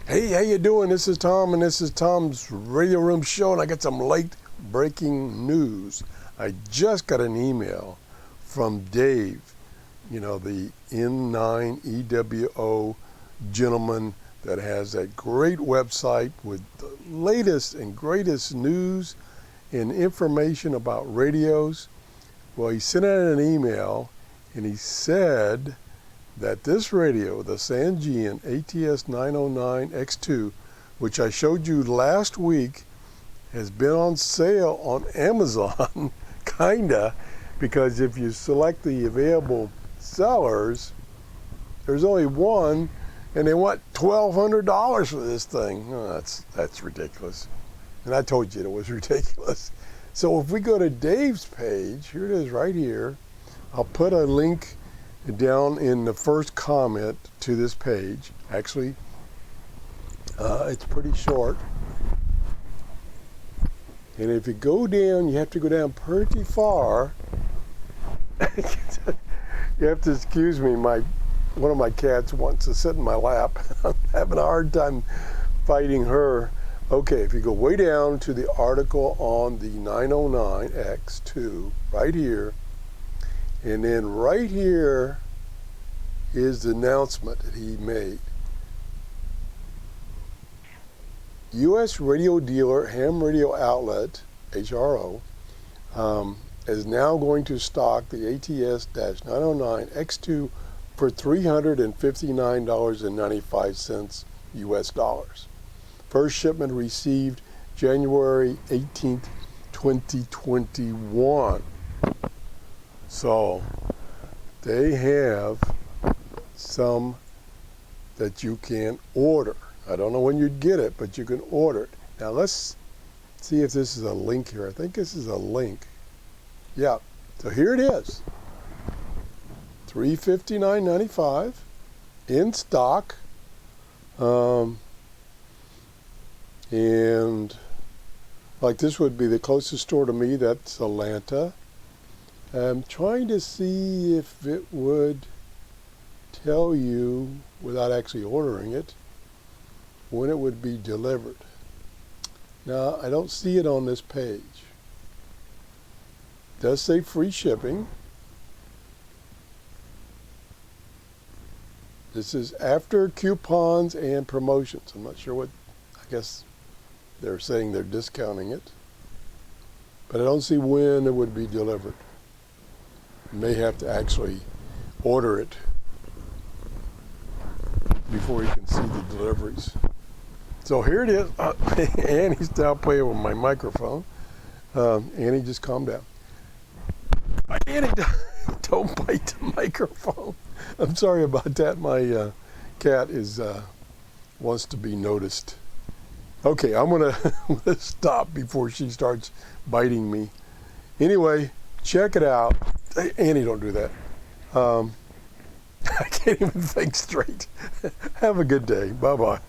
Hey, how you doing? This is Tom, and this is Tom's Radio Room Show, and I got some late breaking news. I just got an email from Dave, you know, the N9EWO gentleman that has that great website with the latest and greatest news and information about radios. Well, he sent out an email, and he said that this radio, the Sangean ATS-909X2, which I showed you last week, has been on sale on Amazon, kinda, because if you select the available sellers, there's only one, and they want $1,200 for this thing. Oh, that's ridiculous. And I told you it was ridiculous. So if we go to Dave's page, here it is right here. I'll put a link down in the first comment to this page. Actually, it's pretty short. And if you go down, you have to go down pretty far. You have to excuse me, one of my cats wants to sit in my lap. I'm having a hard time fighting her. Okay, if you go way down to the article on the 909X2, right here, and then right here is the announcement that he made. U.S. radio dealer Ham Radio Outlet, HRO, is now going to stock the ATS-909X2 for $359.95 U.S. dollars. First shipment received January 18th, 2021. So they have some that you can order. I don't know when you'd get it, but you can order it. Now let's see if this is a link here. I think this is a link. Yeah, so here it is. $359.95 in stock. And like this would be the closest store to me, that's Atlanta. I'm trying to see if it would tell you, without actually ordering it, when it would be delivered. Now, I don't see it on this page. It does say free shipping. This is after coupons and promotions. I'm not sure what, I guess they're saying they're discounting it. But I don't see when it would be delivered. You may have to actually order it before you can see the deliveries. So here it is. Annie's now playing with my microphone. Annie, just calm down. Annie, don't bite the microphone. I'm sorry about that. My cat is wants to be noticed. Okay, I'm gonna stop before she starts biting me. Anyway, check it out. Hey, Annie, don't do that. I can't even think straight. Have a good day. Bye-bye.